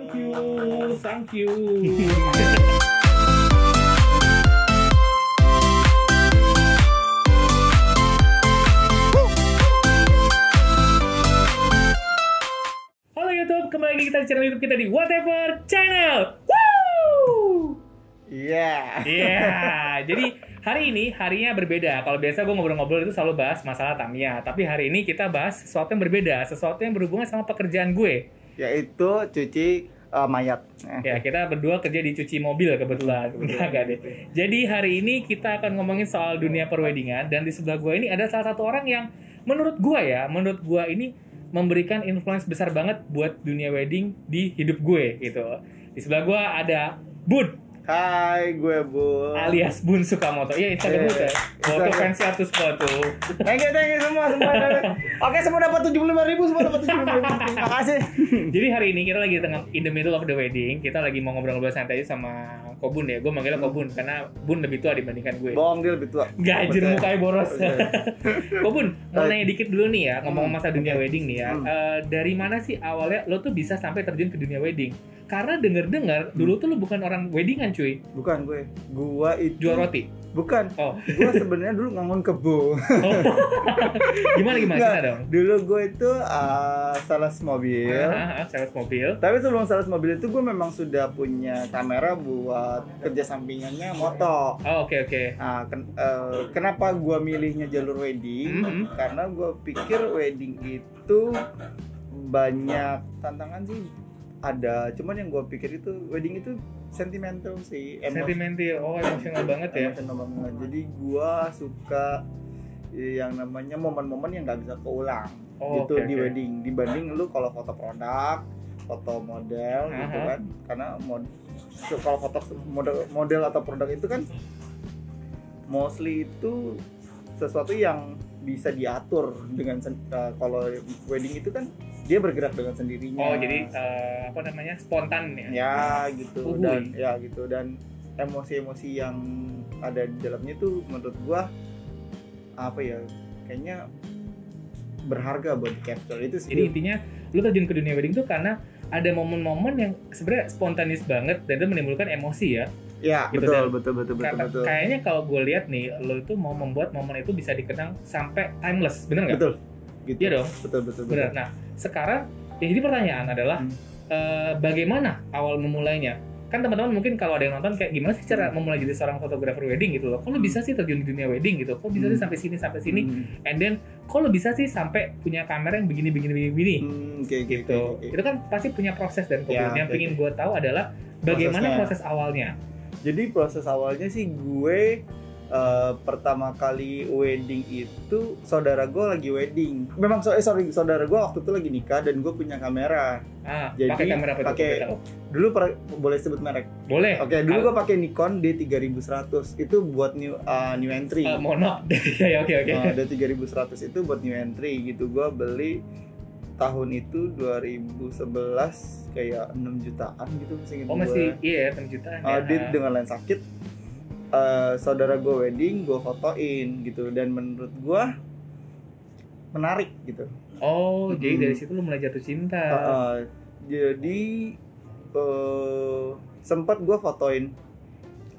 Thank you. Halo YouTube, kembali lagi kita di channel YouTube kita di Whatever Channel. Woo! Yeah. Jadi hari ini harinya berbeda. Kalau biasa gue ngobrol-ngobrol itu selalu bahas masalah Tamiya, tapi hari ini kita bahas sesuatu yang berbeda, sesuatu yang berhubungan sama pekerjaan gue, yaitu cuci mayat. Ya, kita berdua kerja di cuci mobil kebetulan. Enggak deh. Jadi hari ini kita akan ngomongin soal dunia perweddingan, dan di sebelah gue ini ada salah satu orang yang menurut gue ini memberikan influence besar banget buat dunia wedding di hidup gue gitu. Di sebelah gue ada Bun. Hai, gue Bun. Alias Bun Sukamoto. Iya, Instagram gue ya. Foto fans artus foto. Thank you semua. Oke, semua dapat 75.000, semua dapat 75.000. Terima kasih. Jadi hari ini kita lagi in the middle of the wedding. Kita lagi mau ngobrol-ngobrol santai sama Kobun ya. Gue manggilnya Kobun karena Bun lebih tua dibandingkan gue. Bohong, dia lebih tua. Gajir mukanya boros. Kobun, mau nanya dikit dulu nih ya, ngomong masa dunia wedding nih ya. Dari mana sih awalnya lo tuh bisa sampai terjun ke dunia wedding? Karena denger-dengar dulu tuh lo bukan orang weddingan cuy. Bukan gue. Gua itu jual roti. Bukan. Oh. Gue sebenarnya dulu ngangon kebo. Oh. Gimana cerita dong? Dulu gue itu sales mobil. Sales mobil. Tapi sebelum sales mobil itu gue memang sudah punya kamera buat kerja sampingannya moto. Oh, oke. Nah, kenapa gue milihnya jalur wedding? Karena gue pikir wedding itu banyak tantangan sih. Ada, cuman yang gue pikir itu wedding itu sentimental sih, emosional banget ya. Emosional banget. Jadi gue suka yang namanya momen-momen yang nggak bisa keulang di wedding. Dibanding lu kalau foto produk, foto model gitu kan, karena kalau foto model atau produk itu kan mostly itu sesuatu yang bisa diatur dengan kalau wedding itu kan dia bergerak dengan sendirinya. Oh, jadi spontan ya. Ya gitu. Dan emosi-emosi yang ada di dalamnya tuh menurut gua kayaknya berharga buat di capture itu sih. Jadi intinya lu terjun ke dunia wedding tuh karena ada momen-momen yang sebenarnya spontanis banget dan itu menimbulkan emosi ya. Ya, gitu, betul. Kayaknya kalau gue lihat nih, lo itu mau membuat momen itu bisa dikenang sampai timeless, bener nggak? Betul. Gitu. Iya dong. Betul. Benar. Nah, sekarang jadi pertanyaan adalah bagaimana awal memulainya? Kan teman-teman mungkin kalau ada yang nonton kayak gimana sih cara memulai jadi seorang fotografer wedding gitu loh. Kok lo bisa sih terjun di dunia wedding gitu? Kok bisa sih sampai sini? And then kok lo bisa sih sampai punya kamera yang begini gitu. Okay. Itu kan pasti punya proses dan yang pengen gue tahu adalah bagaimana proses awalnya. Jadi proses awalnya sih gue pertama kali wedding itu saudara gue lagi wedding. Memang saudara gue waktu itu lagi nikah dan gue punya kamera. Jadi pakai kamera apa? Dulu boleh sebut merek? Boleh. Oke, dulu gue pakai Nikon D3100 itu buat new entry. Mono. Ya, oke. D3100 itu buat new entry gitu. Gue beli tahun itu 2011 kayak 6 jutaan gitu masih 6 jutaan ya. Dengan lens sakit saudara gue wedding gue fotoin gitu dan menurut gue menarik gitu. Jadi dari situ lu mulai jatuh cinta. Jadi sempat gue fotoin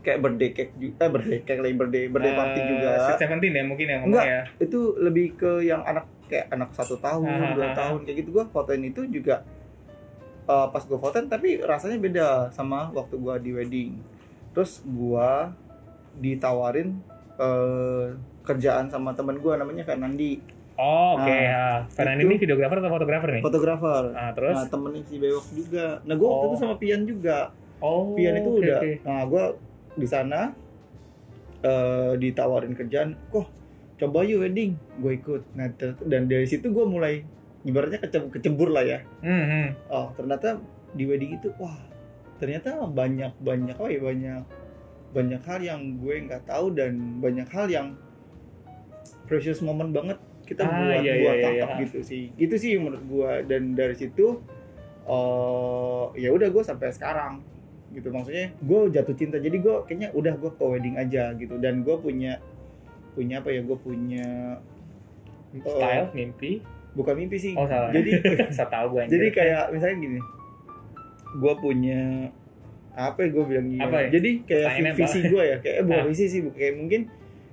kayak birthday party juga. Sweet 17 ya mungkin yang ngomong ya. Itu lebih ke yang anak 1 tahun, 2 tahun kayak gitu. Gue fotoin itu juga pas gue fotoin tapi rasanya beda sama waktu gue di wedding. Terus gue ditawarin kerjaan sama temen gue namanya Fernandi. Fernandi ini videografer atau fotografer nih? Fotografer. Terus? Nah, temennya si Bewok juga. Nah, gue waktu itu sama Pian juga. Pian itu udah. Nah, gue di sana ditawarin kerjaan. Coba yuk wedding, gue ikut. Nah, dan dari situ gue mulai ibaratnya kecebur lah ya. Ternyata di wedding itu ternyata banyak hal yang gue nggak tahu dan banyak hal yang precious moment banget kita buat tangkap gitu sih. Itu sih menurut gue, dan dari situ ya udah gue sampai sekarang gitu. Maksudnya gue jatuh cinta, jadi gue kayaknya udah gue ke wedding aja gitu. Dan gue punya gue punya style, mimpi. Bukan mimpi sih. Salah. Jadi saya tahu gue. Jadi kayak misalnya gini. gue punya apa ya gue bilang gini. Apa ya? Jadi kayak visi gue ya, kayak bukan Ah. visi sih, kayak mungkin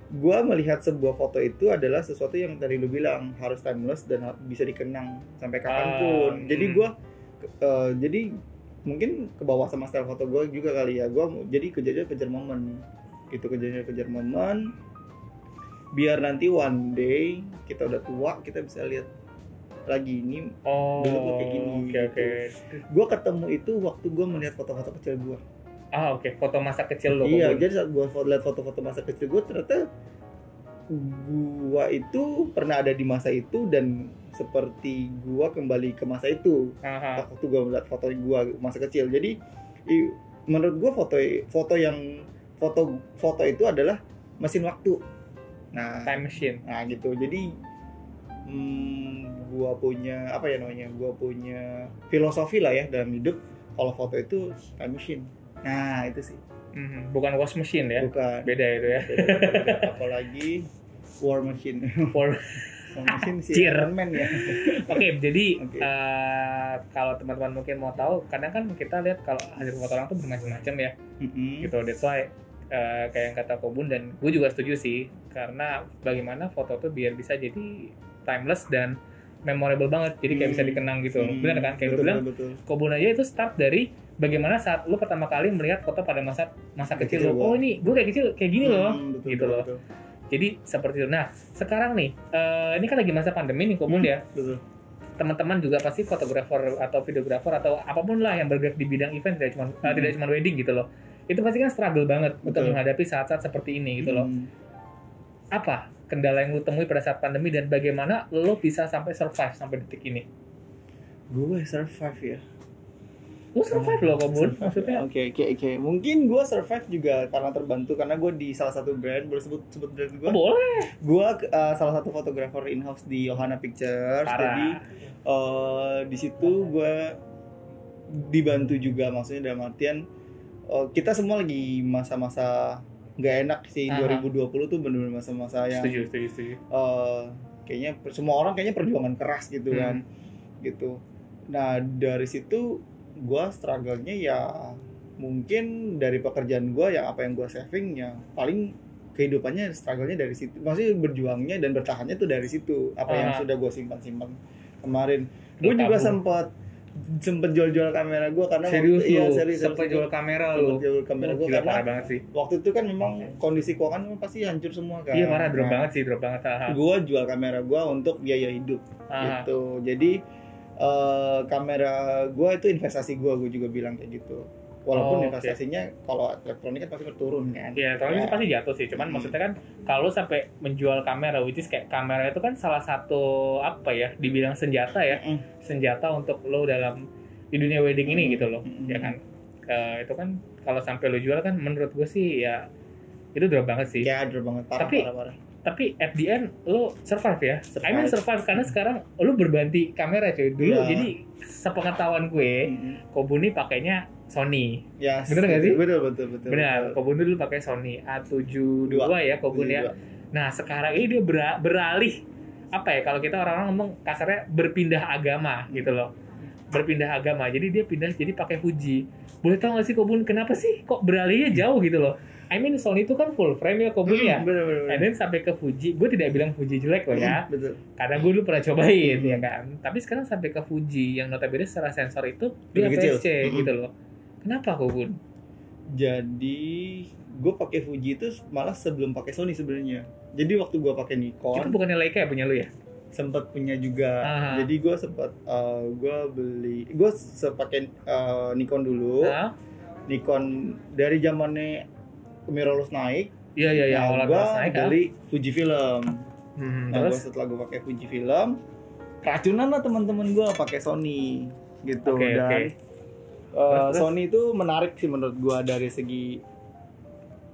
gue melihat sebuah foto itu adalah sesuatu yang tadi lu bilang harus timeless dan bisa dikenang sampai kapanpun. Jadi gue jadi mungkin ke bawah sama style foto gue juga kali ya. Gue jadi kejar momen gitu, kejar momen biar nanti one day kita udah tua kita bisa lihat lagi ini dulu gue kayak gini. Oke. Gue ketemu itu waktu gue melihat foto-foto kecil gue. Oke. Foto masa kecil lo. Iya, jadi saat gue lihat foto-foto masa kecil gue, ternyata gue itu pernah ada di masa itu dan seperti gue kembali ke masa itu. Waktu gue melihat foto gue masa kecil. Jadi menurut gue foto itu adalah mesin waktu. Nah, time machine. Nah gitu. Jadi gue punya apa ya namanya? Gue punya filosofi lah ya dalam hidup. Kalau foto itu time machine. Nah itu sih. Bukan wash machine ya? Bukan. Beda itu ya. Beda. Apalagi war machine. War machine sih. Iron Man ya. Oke, jadi kalau teman-teman mungkin mau tahu, kadang kan kita lihat kalau hasil foto orang tuh bermacam-macam ya. Gitu. That's why kayak yang kata Kobun dan gue juga setuju sih, karena bagaimana foto tuh biar bisa jadi timeless dan memorable banget, jadi kayak bisa dikenang gitu. Benar kan? Kayak lu bilang, Kobun aja itu start dari bagaimana saat lu pertama kali melihat foto pada masa kecil lu. Oh ini gue kayak kecil kayak gini loh, gitu loh. Jadi seperti itu. Nah sekarang nih, ini kan lagi masa pandemi nih Kobun ya. Betul. Teman-teman juga pasti fotografer atau videografer atau apapun lah yang bergerak di bidang event, tidak cuma wedding gitu loh. Itu pasti kan struggle banget untuk menghadapi saat-saat seperti ini gitu loh. Apa kendala yang lu temui pada saat pandemi dan bagaimana lu bisa sampai survive sampai detik ini? Gue survive ya. Lu survive loh Kobun, maksudnya? Oke. Mungkin gue survive juga karena terbantu, karena gue di salah satu brand, boleh sebut brand gue? Boleh. Gue salah satu fotografer in-house di Ohana Pictures. Jadi di situ gue dibantu juga, maksudnya dalam artian kita semua lagi masa-masa nggak enak sih. 2020 tuh benar-benar masa-masa yang setuju. Kayaknya semua orang kayaknya perjuangan keras gitu kan, gitu. Nah dari situ gue struggle-nya ya mungkin dari pekerjaan gue yang apa yang gue saving ya paling kehidupannya struggle-nya dari situ, maksudnya berjuangnya dan bertahannya tuh dari situ, apa yang sudah gue simpan kemarin. Gue juga sempat jual kamera gue karena serius sempat jual kamera gue karena parah banget sih. Waktu itu kan memang kondisi keuangan pasti hancur semua kan. Iya parah, drop banget. Gue jual kamera gue untuk biaya hidup gitu. Jadi kamera gue itu investasi gue juga bilang kayak gitu. Walaupun investasinya kalau elektronik kan pasti berturun kan. Iya, elektronik pasti jatuh sih. Cuman maksudnya kan kalau sampai menjual kamera, which is kayak kamera itu kan salah satu apa ya, dibilang senjata ya, senjata untuk lo dalam di dunia wedding ini gitu loh, ya kan. Itu kan kalau sampai lo jual kan, menurut gue sih ya itu drop banget sih. Ya drop banget, parah. Tapi at the end lo survive ya. I mean survive karena sekarang lo berganti kamera cuy. Dulu jadi sepengetahuan gue, Kobun ini pakainya Sony. Yes, bener nggak sih? Betul. Benar. Kobun dulu pakai Sony A72 ya Kobun ya. Nah sekarang ini dia beralih apa ya? Kalau kita orang-orang ngomong kasarnya berpindah agama gitu loh. Berpindah agama. Jadi dia pindah jadi pakai Fuji. Boleh tahu nggak sih Kobun kenapa sih kok beralihnya jauh gitu loh? I mean Sony itu kan full frame ya Kobun ya. Bener. And then sampai ke Fuji. Gue tidak bilang Fuji jelek loh ya. Betul. Karena gue dulu pernah cobain ya kan. Tapi sekarang sampai ke Fuji yang notabene secara sensor itu dia APS-C gitu loh. Kenapa Kobun? Jadi gue pakai Fuji itu malah sebelum pakai Sony sebenarnya. Jadi waktu gue pakai Nikon. Itu bukannya Leica ya punya lu ya? Sempat punya juga. Jadi gue sempat gue pakai Nikon dulu. Nikon dari zamannya mirrorless naik. Iya. Nah, gue beli Fuji Film. Nah, setelah gue pakai Fuji Film, keracunan lah teman-teman gue pakai Sony gitu. Sony itu menarik sih menurut gue dari segi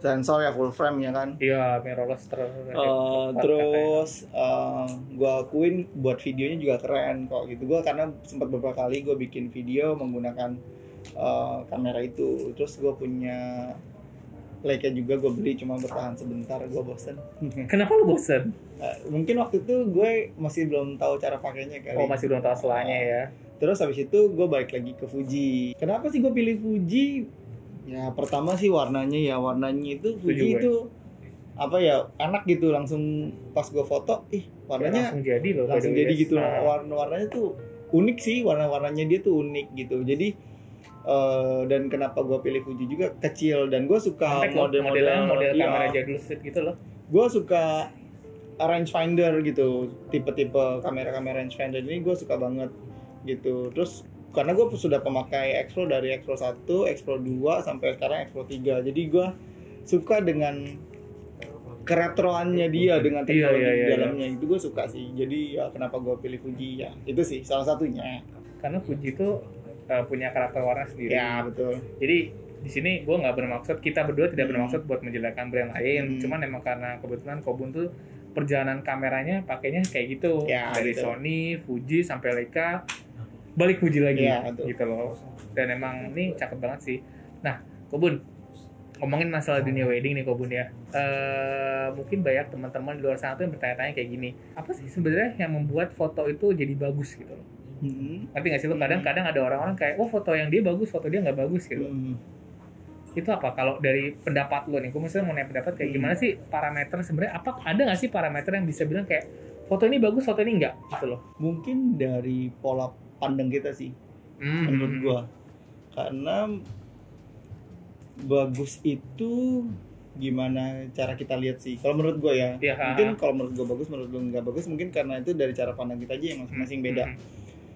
sensor ya, full frame ya kan. Iya, mirrorless terus gue akuin buat videonya juga keren kok gitu. Gue karena sempat beberapa kali gue bikin video menggunakan kamera itu. Terus gue punya Leica juga, gue beli cuma bertahan sebentar, gue bosen. Kenapa lu bosen? Mungkin waktu itu gue masih belum tahu cara pakainya kali. Masih belum tahu selanya ya. Terus habis itu gue balik lagi ke Fuji. Kenapa sih gue pilih Fuji? Ya pertama sih warnanya itu Fuji itu apa ya, enak gitu, langsung pas gue foto warnanya langsung jadi gitu. Warnanya tuh unik sih, warna-warnanya dia tuh unik gitu. Jadi dan kenapa gue pilih Fuji juga, kecil, dan gue suka model kamera jadul gitu loh. Gue suka rangefinder gitu, tipe-tipe kamera rangefinder ini gue suka banget gitu. Terus karena gue sudah pemakai X-Pro dari X-Pro 1, X-Pro 2 sampai sekarang X-Pro 3, jadi gue suka dengan keretroannya dia, dengan teknologi di dalamnya. Itu gue suka sih. Jadi ya kenapa gue pilih Fuji ya itu sih salah satunya. Karena Fuji itu punya karakter warna sendiri. Ya betul. Jadi di sini gue nggak bermaksud, kita berdua tidak bermaksud buat menjelekkan brand lain. Cuman emang karena kebetulan Kobun tuh perjalanan kameranya pakainya kayak gitu, dari betul. Sony, Fuji sampai Leica, balik Fuji lagi, gitu loh. Dan emang ini cakep banget sih. Nah, Kobun, ngomongin masalah dunia wedding nih Kobun ya. Mungkin banyak teman-teman di luar sana tuh yang bertanya-tanya kayak gini, apa sih sebenarnya yang membuat foto itu jadi bagus gitu loh? Ngerti nggak sih lo? Kadang-kadang ada orang-orang kayak, oh foto yang dia bagus, foto dia nggak bagus gitu. Itu apa? Kalau dari pendapat lo nih, gue misalnya mau nanya pendapat kayak gimana sih parameter sebenarnya? Apa ada nggak sih parameter yang bisa bilang kayak foto ini bagus, foto ini enggak gitu loh? Mungkin dari pola pandang kita sih, menurut gue. Karena bagus itu gimana cara kita lihat sih. Kalau menurut gue ya, mungkin kalau menurut gue bagus, menurut gue nggak bagus, mungkin karena itu dari cara pandang kita aja yang masing-masing beda.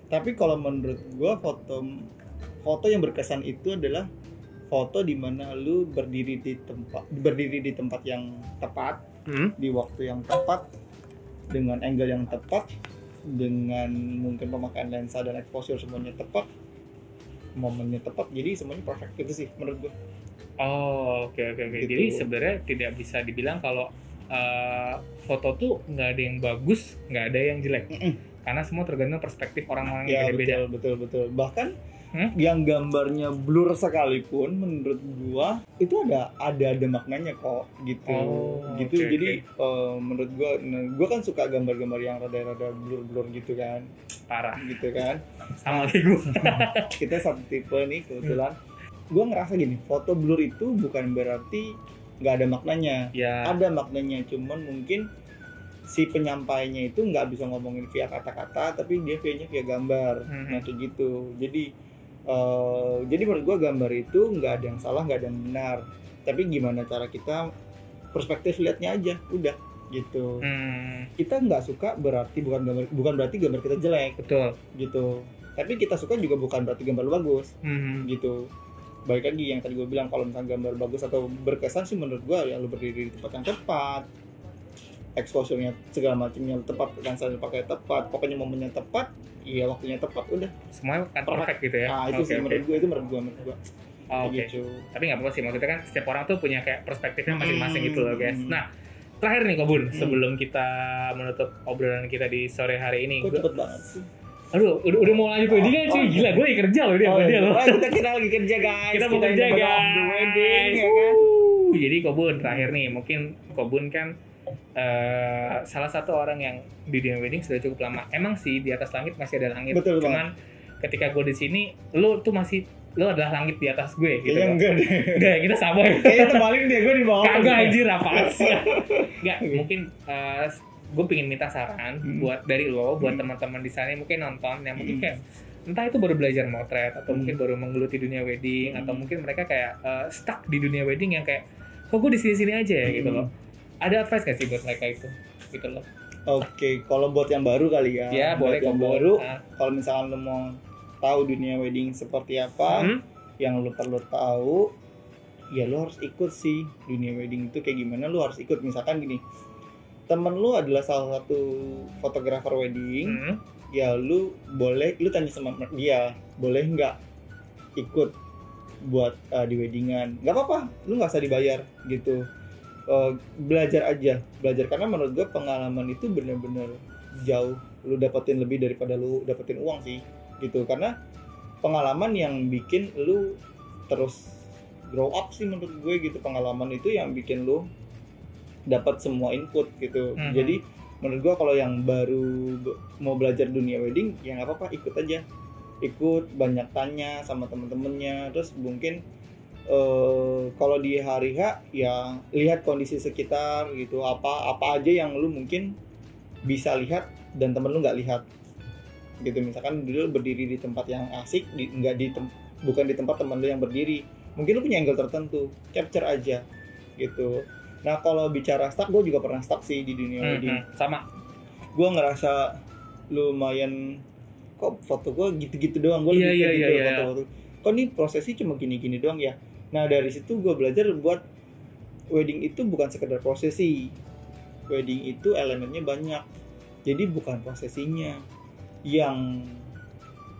Tapi kalau menurut gue foto yang berkesan itu adalah foto di mana lu berdiri di tempat yang tepat, di waktu yang tepat, dengan angle yang tepat, dengan mungkin pemakaian lensa dan exposure semuanya tepat, momennya tepat, jadi semuanya perfect. Itu sih menurut gue. Oh, oke. Gitu. Jadi sebenarnya tidak bisa dibilang kalau foto tuh nggak ada yang bagus, nggak ada yang jelek. Karena semua tergantung perspektif orang-orang yang beda-beda. Betul. Bahkan yang gambarnya blur sekalipun menurut gua itu ada maknanya kok gitu. Jadi menurut gua kan suka gambar-gambar yang rada-rada blur gitu kan. Parah gitu kan. Sama kayak gua. Kita satu tipe nih kebetulan. Gua ngerasa gini, foto blur itu bukan berarti nggak ada maknanya. Ada maknanya, cuman mungkin si penyampainya itu nggak bisa ngomongin via kata-kata, tapi dia via gambar. Nah kayak gitu. Jadi menurut gue gambar itu nggak ada yang salah, nggak ada yang benar, tapi gimana cara kita perspektif lihatnya aja, udah gitu. Kita nggak suka berarti bukan berarti gambar kita jelek, betul gitu. Tapi kita suka juga bukan berarti gambar lu bagus, gitu. Balik lagi yang tadi gue bilang, kalau misalnya gambar bagus atau berkesan sih menurut gue ya lu berdiri di tempat yang tepat, exposure-nya segala macamnya tepat, lensa pakai tepat, pokoknya momennya tepat, iya waktunya tepat, udah semuanya kan perfect gitu ya. Nah itu sih menurut gue. Gitu. Tapi nggak apa-apa sih, maksudnya kan setiap orang tuh punya kayak perspektifnya masing-masing gitu loh guys. Nah terakhir nih Kobun, sebelum kita menutup obrolan kita di sore hari ini. Kok cepet banget sih? Aduh, udah mau lanjut wedding kan cuy, gila gue lagi kerja loh dia. Kita lagi kerja guys. Kita mau kerja guys. Wedding, ya kan? Jadi Kobun terakhir nih, mungkin Kobun kan salah satu orang yang di dunia wedding sudah cukup lama. Emang sih di atas langit masih ada langit. Betul, cuman ketika gue di sini, lo adalah langit di atas gue gitu. Kayaknya enggak deh. Enggak, kita sama. Kayaknya terbalik deh, gue di bawah. Kagak anjir, apaan sih? Enggak, mungkin gue pengen minta saran buat dari lo, buat teman-teman di sana yang mungkin nonton, yang mungkin kayak entah itu baru belajar motret atau mungkin baru menggeluti dunia wedding, atau mungkin mereka kayak stuck di dunia wedding yang kayak kok gue di sini-sini aja ya gitu loh. Ada advice gak sih buat mereka itu gitu loh? Oke, kalau buat yang baru kali ya. Ya, boleh yang baru. Kalau misalkan lo mau tahu dunia wedding seperti apa, yang lo perlu tahu, ya lo harus ikut sih dunia wedding itu kayak gimana, lo harus ikut. Misalkan gini, temen lo adalah salah satu fotografer wedding, ya lu tanya sama dia, boleh nggak ikut buat di weddingan? Nggak apa-apa, lu nggak usah dibayar gitu. Belajar karena menurut gue pengalaman itu benar-benar jauh lu dapetin lebih daripada lu dapetin uang sih gitu, karena pengalaman yang bikin lu terus grow up sih menurut gue gitu. Pengalaman itu yang bikin lu dapat semua input gitu. Jadi menurut gue kalau yang baru mau belajar dunia wedding ya nggak apa-apa, ikut aja ikut banyak tanya sama temen-temennya. Terus mungkin kalau di hari H ya lihat kondisi sekitar gitu, apa aja yang lu mungkin bisa lihat dan temen lu nggak lihat gitu. Misalkan dulu berdiri di tempat yang asik, bukan di tempat temen lu yang berdiri, mungkin lu punya angle tertentu, capture aja gitu. Nah kalau bicara stuck, gue juga pernah stuck sih di dunia wedding. Sama. Gue ngerasa lumayan, kok foto gue gitu-gitu doang, gue lebih kayak gitu foto-foto. Kok nih prosesi cuma gini-gini doang ya. Nah dari situ gue belajar buat wedding itu bukan sekedar prosesi. Wedding itu elemennya banyak. Jadi bukan prosesinya yang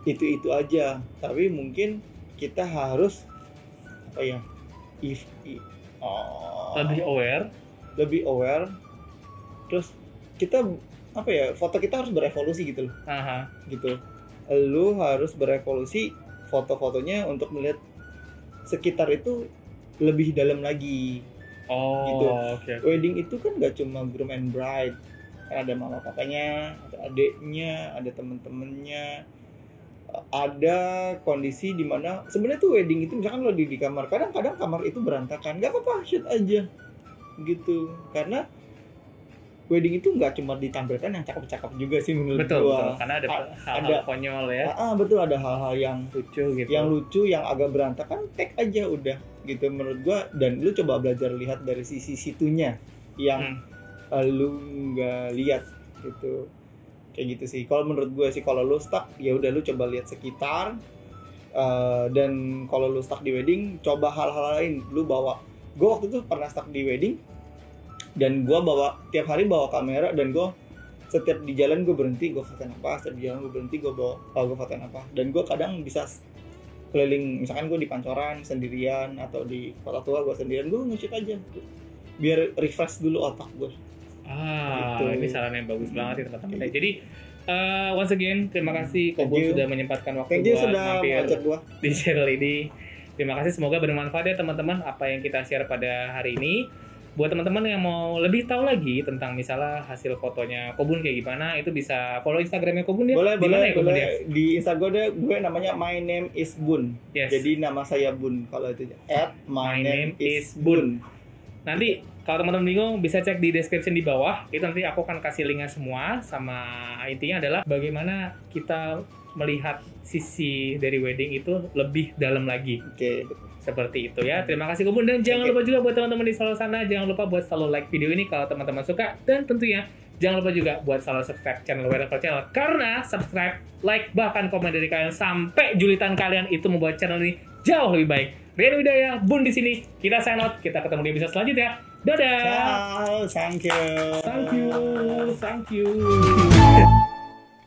itu aja, tapi mungkin kita harus lebih aware. Terus kita foto kita harus berevolusi gitu loh. Gitu. Lu harus berevolusi foto-fotonya untuk melihat sekitar itu lebih dalam lagi. Gitu. Okay. Wedding itu kan gak cuma groom and bride, ada mama papanya, ada adiknya, ada temen-temennya, ada kondisi di mana sebenarnya tuh wedding itu misalkan lo di kamar, kadang-kadang kamar itu berantakan, gak apa-apa, shoot aja gitu. Karena wedding itu nggak cuma ditampilkan yang cakep-cakep juga sih menurut gua. Betul, karena ada hal-hal konyol ya. Betul, ada hal-hal yang lucu gitu. Yang lucu, yang agak berantakan, tag aja udah gitu menurut gua. Dan lu coba belajar lihat dari sisi situnya yang lu nggak lihat gitu. Kayak gitu sih. Kalau menurut gua sih, kalau lu stuck ya udah lu coba lihat sekitar. Dan kalau lu stuck di wedding, coba hal-hal lain. Lu bawa. Gua waktu itu pernah stuck di wedding. Dan gue tiap hari bawa kamera, dan gue setiap di jalan gue berhenti, gue fotoin apa, setiap di jalan gue berhenti, gue fotoin apa. Dan gue kadang bisa keliling, misalkan gue di Pancoran sendirian atau di Kota Tua gue sendirian, gue nge-shoot aja biar refresh dulu otak gue. Gitu. Ini saran yang bagus banget ya teman-teman. Jadi once again terima kasih Kobun sudah menyempatkan waktu buat mampir di channel ini. Terima kasih, semoga bermanfaat ya teman-teman apa yang kita share pada hari ini. Buat teman-teman yang mau lebih tahu lagi tentang misalnya hasil fotonya Kobun kayak gimana, itu bisa follow Instagramnya Kobun ya. Boleh. Di Instagramnya gue namanya My Name is Bun. Yes. Jadi nama saya Bun kalau itu @mynameiSbun. Nanti kalau teman-teman bingung bisa cek di description di bawah. Itu nanti aku akan kasih linknya semua. Sama intinya adalah bagaimana kita melihat sisi dari wedding itu lebih dalam lagi. Oke. Seperti itu ya. Terima kasih Kobun, dan jangan lupa juga buat teman-teman di seluruh sana, jangan lupa buat selalu like video ini kalau teman-teman suka, dan tentunya jangan lupa juga buat selalu subscribe channel Weather Channel, karena subscribe, like, bahkan komen dari kalian sampai julitan kalian itu membuat channel ini jauh lebih baik. Rian Widaya, Bun di sini. Kita sign out. Kita ketemu di episode selanjutnya. Dadah. Ciao. Thank you. Thank you.